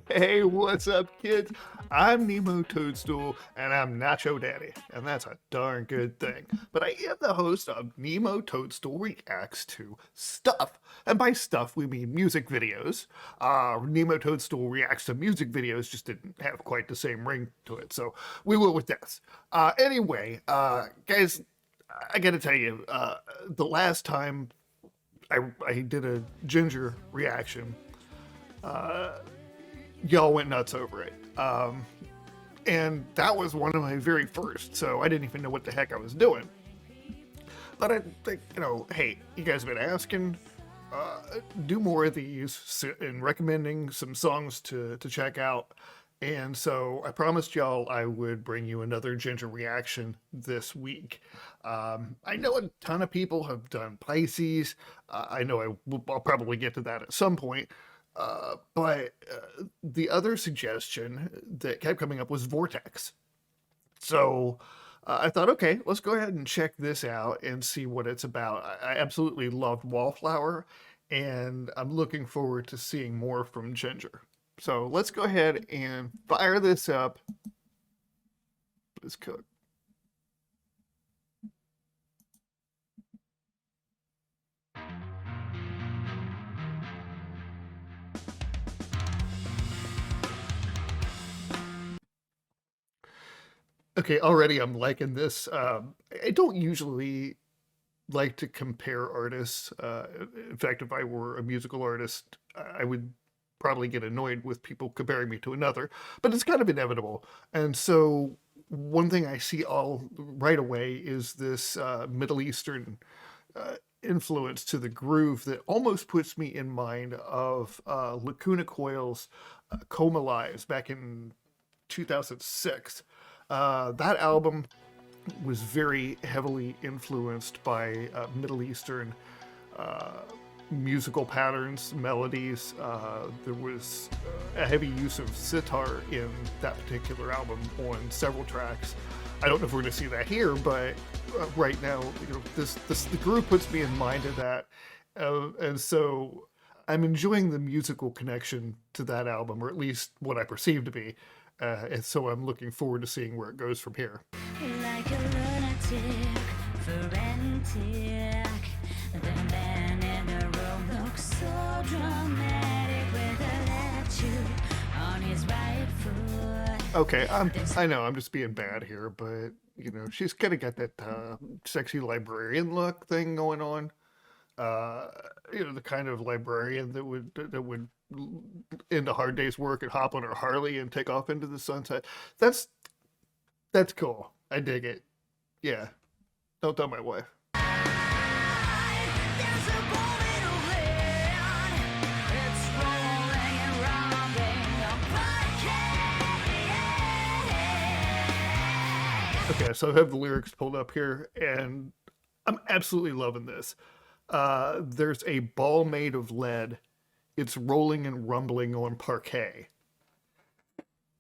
Hey, what's up, kids? I'm Nemo Toadstool, and I'm Nacho Daddy, and that's a darn good thing. But I am the host of Nemo Toadstool Reacts to Stuff, and by stuff we mean music videos. Nemo Toadstool reacts to music videos just didn't have quite the same ring to it, so we went with this. Anyway, guys, I gotta tell you, the last time I did a Jinjer reaction, y'all went nuts over it. And that was one of my very first, so I didn't even know what the heck I was doing. But I think, hey, you guys have been asking, do more of these and recommending some songs to check out. And so I promised y'all I would bring you another Jinjer reaction this week. I know a ton of people have done Pisces. I know I'll probably get to that at some point. But the other suggestion that kept coming up was Vortex. So I thought, okay, let's go ahead and check this out and see what it's about. I absolutely loved Wallflower, and I'm looking forward to seeing more from Jinjer. So let's go ahead and fire this up. Let's cook. Okay, already I'm liking this. I don't usually like to compare artists. In fact, if I were a musical artist, I would probably get annoyed with people comparing me to another, but it's kind of inevitable. And so one thing I see all right away is this Middle Eastern influence to the groove that almost puts me in mind of Lacuna Coil's Coma Lives back in 2006. That album was very heavily influenced by Middle Eastern musical patterns, melodies. There was a heavy use of sitar in that particular album on several tracks. I don't know if we're going to see that here, but right now, the groove puts me in mind of that, and so I'm enjoying the musical connection to that album, or at least what I perceive to be. And so I'm looking forward to seeing where it goes from here. Like a lunatic, frantic. The man in the room looks so dramatic with an attitude on his right foot. Okay, I know I'm just being bad here, but she's kind of got that sexy librarian look thing going on. The kind of librarian that would end a hard day's work and hop on her Harley and take off into the sunset. That's cool. I dig it. Yeah. Don't tell my wife. Okay, so I have the lyrics pulled up here, and I'm absolutely loving this. There's a ball made of lead. It's rolling and rumbling on parquet.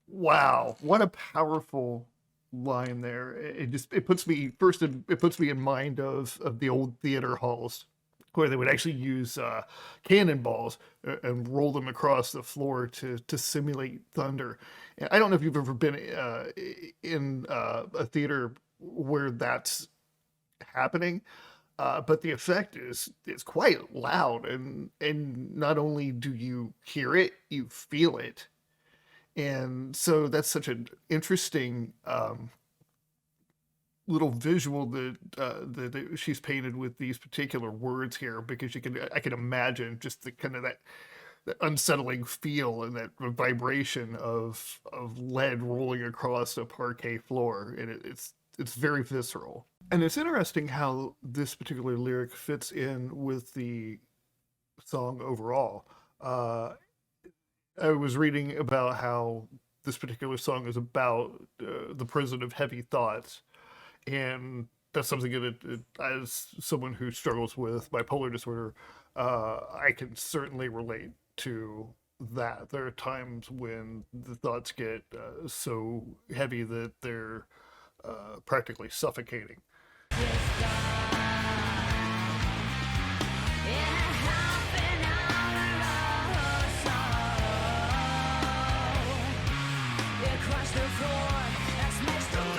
Wow, what a powerful line there. It puts me in mind of the old theater halls where they would actually use cannonballs and roll them across the floor to simulate thunder. And I don't know if you've ever been in a theater where that's happening. But the effect is quite loud, and not only do you hear it, you feel it, and so that's such an interesting little visual that she's painted with these particular words here, because I can imagine just the kind of that unsettling feel and that vibration of lead rolling across a parquet floor, and it's very visceral. And it's interesting how this particular lyric fits in with the song overall. I was reading about how this particular song is about the prison of heavy thoughts, and that's something that, as someone who struggles with bipolar disorder, I can certainly relate to that. There are times when the thoughts get so heavy that they're practically suffocating.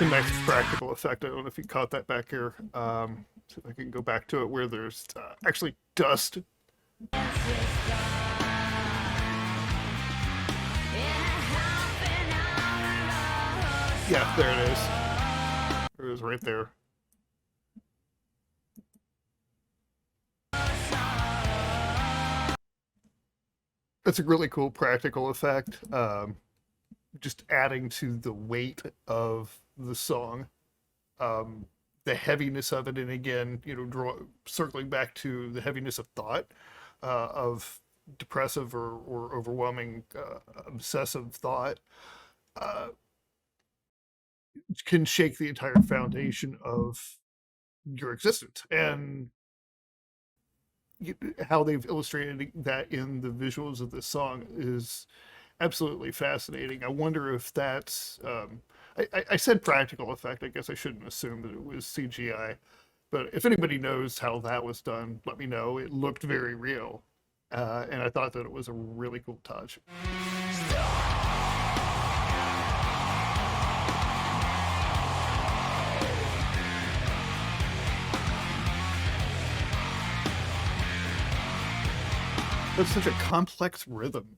a nice practical effect. I don't know if you caught that back here. See if I can go back to it where there's actually dust. Yeah, there it is. It was right there. That's a really cool practical effect. Just adding to the weight of the song, the heaviness of it, and again, you know, circling back to the heaviness of thought, of depressive or overwhelming, obsessive thought, can shake the entire foundation of your existence. And how they've illustrated that in the visuals of this song is absolutely fascinating. I wonder if that's I said practical effect. I guess I shouldn't assume that it was CGI, but if anybody knows how that was done, let me know. It looked very real, and I thought that it was a really cool touch. That's such a complex rhythm.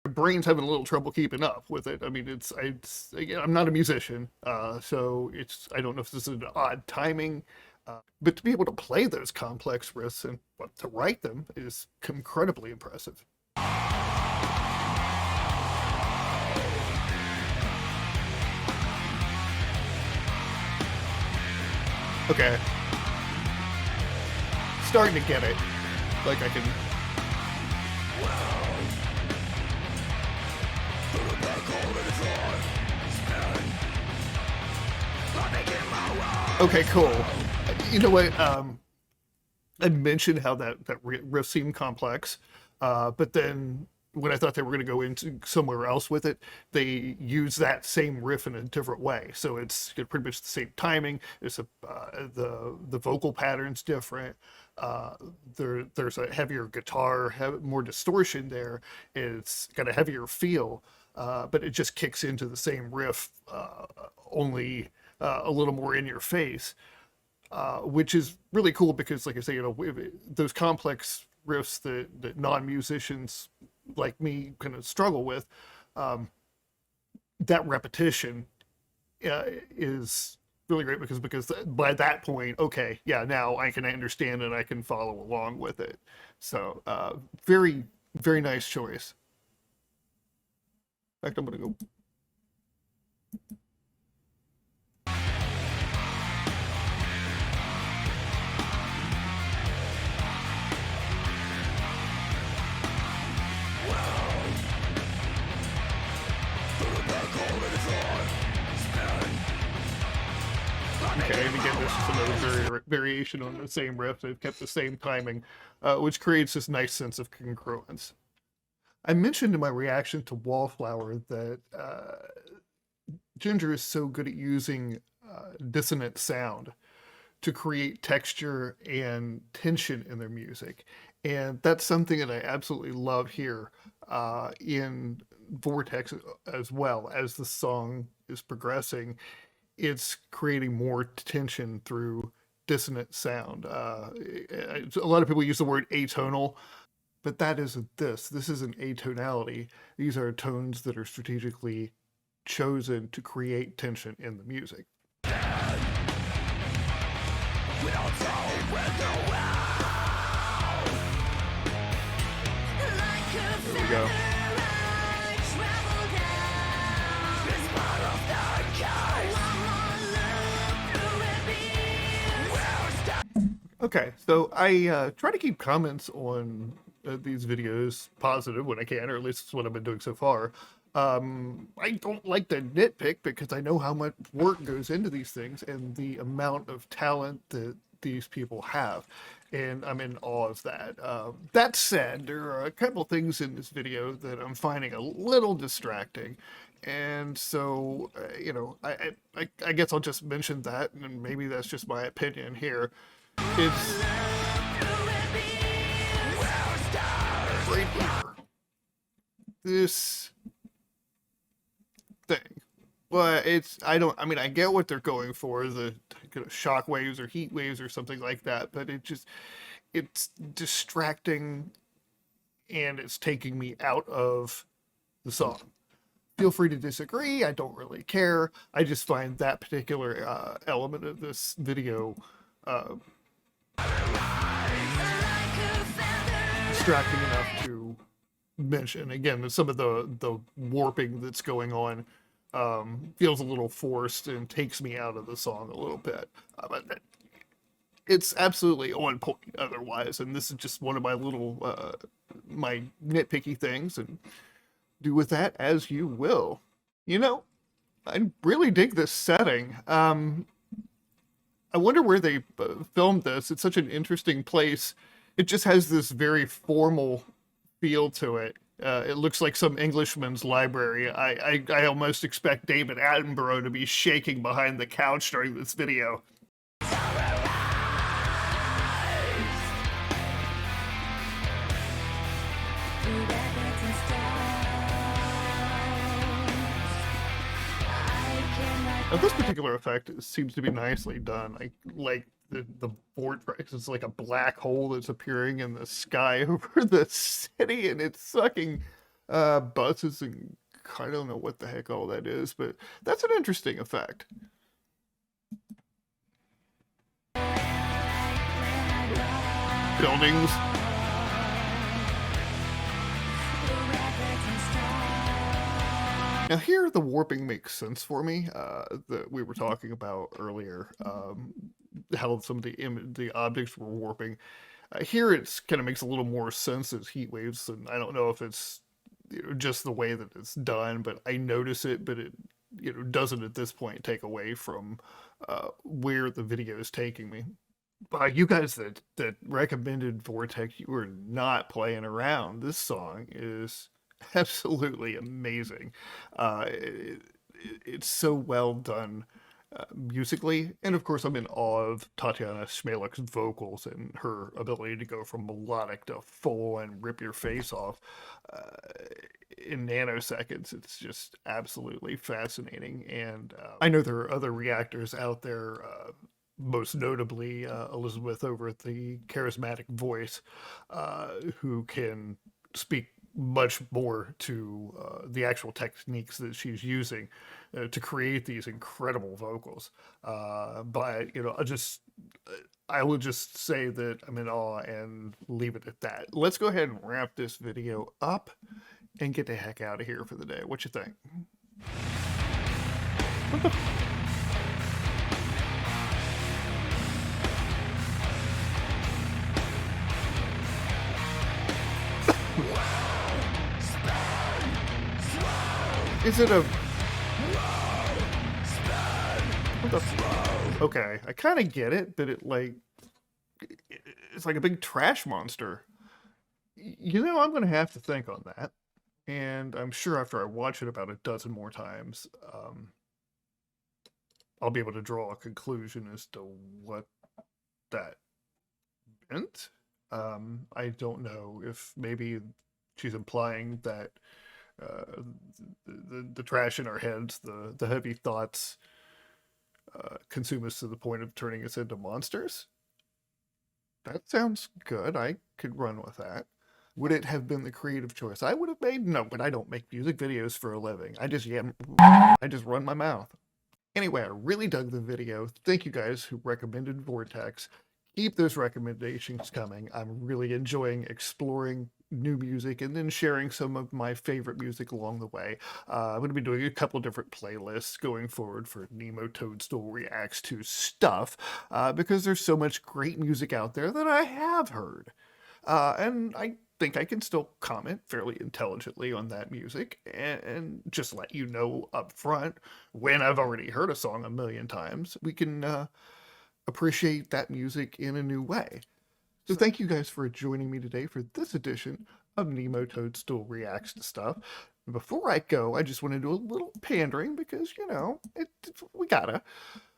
My brain's having a little trouble keeping up with it. I mean, again, I'm not a musician, so I don't know if this is an odd timing, but to be able to play those complex riffs and to write them is incredibly impressive. Okay. Starting to get it. Like I can... Okay, cool. You know what? I mentioned how that riff seemed complex, but then when I thought they were going to go into somewhere else with it, they use that same riff in a different way. So it's pretty much the same timing. It's the vocal pattern's different. There's a heavier guitar, more distortion there. It's got a heavier feel, but it just kicks into the same riff, only a little more in your face, which is really cool because, like I say, you know, those complex riffs that non-musicians like me kind of struggle with, that repetition is really great because by that point, okay, yeah, now I can understand and I can follow along with it. So very, very nice choice. In fact, I'm gonna go. Okay, and again, this is another variation on the same riff. They've kept the same timing, which creates this nice sense of congruence. I mentioned in my reaction to Wallflower that Jinjer is so good at using dissonant sound to create texture and tension in their music. And that's something that I absolutely love here in Vortex as well. As the song is progressing, it's creating more tension through dissonant sound. A lot of people use the word atonal, but that isn't this. This is an atonality. These are tones that are strategically chosen to create tension in the music. There we go. Okay, so I try to keep comments on these videos positive when I can, or at least that's what I've been doing so far. I don't like to nitpick because I know how much work goes into these things and the amount of talent that these people have, and I'm in awe of that. That said, there are a couple things in this video that I'm finding a little distracting, and so you know, I guess I'll just mention that, and maybe that's just my opinion here. It's right here. This thing. Well, it's I don't. I mean, I get what they're going for, the kind of shock waves or heat waves or something like that, but it's distracting and it's taking me out of the song. Feel free to disagree. I don't really care. I just find that particular element of this video uh, distracting enough to mention. Again, some of the warping that's going on feels a little forced and takes me out of the song a little bit. But it's absolutely on point otherwise, and this is just one of my little my nitpicky things, and do with that as you will. You know, I really dig this setting. I wonder where they filmed this. It's such an interesting place. It just has this very formal feel to it. It looks like some Englishman's library. I almost expect David Attenborough to be shaking behind the couch during this video. Now, this particular effect seems to be nicely done. I like the vortex. It's like a black hole that's appearing in the sky over the city, and it's sucking buses, and I don't know what the heck all that is, but that's an interesting effect. Buildings. Now here, the warping makes sense for me, that we were talking about earlier, how some of the objects were warping. Here it's kind of makes a little more sense as heat waves, and I don't know if it's just the way that it's done, but I notice it, but it doesn't at this point take away from where the video is taking me. You guys that recommended Vortex, you were not playing around. This song is absolutely amazing. It's so well done musically, and of course I'm in awe of Tatiana Shmayluk's vocals and her ability to go from melodic to full and rip your face off in nanoseconds. It's just absolutely fascinating, and I know there are other reactors out there, most notably Elizabeth over at the Charismatic Voice, who can speak much more to the actual techniques that she's using to create these incredible vocals. But I will just say that I'm in awe and leave it at that. Let's go ahead and wrap this video up and get the heck out of here for the day. What you think? What the Is it a... What the... Okay, I kind of get it, but it's like a big trash monster. I'm going to have to think on that. And I'm sure after I watch it about a dozen more times, I'll be able to draw a conclusion as to what that meant. I don't know if maybe she's implying that the trash in our heads, the heavy thoughts, consume us to the point of turning us into monsters. That sounds good. I could run with that. Would it have been the creative choice I would have made? No, but I don't make music videos for a living. I just run my mouth. Anyway, I really dug the video. Thank you guys who recommended Vortex. Keep those recommendations coming. I'm really enjoying exploring new music and then sharing some of my favorite music along the way. I'm going to be doing a couple different playlists going forward for Nemo Toadstool Reacts to stuff, because there's so much great music out there that I have heard. And I think I can still comment fairly intelligently on that music and just let you know up front when I've already heard a song a million times. We can appreciate that music in a new way. So thank you guys for joining me today for this edition of Nemo Toadstool Reacts to Stuff. Before I go, I just want to do a little pandering because, we gotta.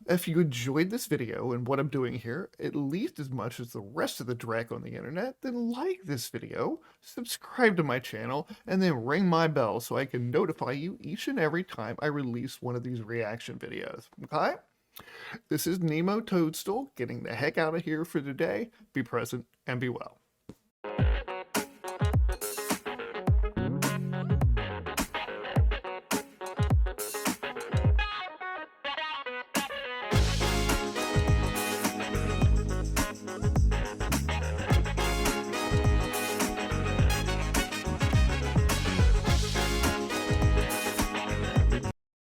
If you enjoyed this video and what I'm doing here, at least as much as the rest of the drag on the internet, then like this video, subscribe to my channel, and then ring my bell so I can notify you each and every time I release one of these reaction videos, okay? This is Nemo Toadstool getting the heck out of here for today. Be present and be well.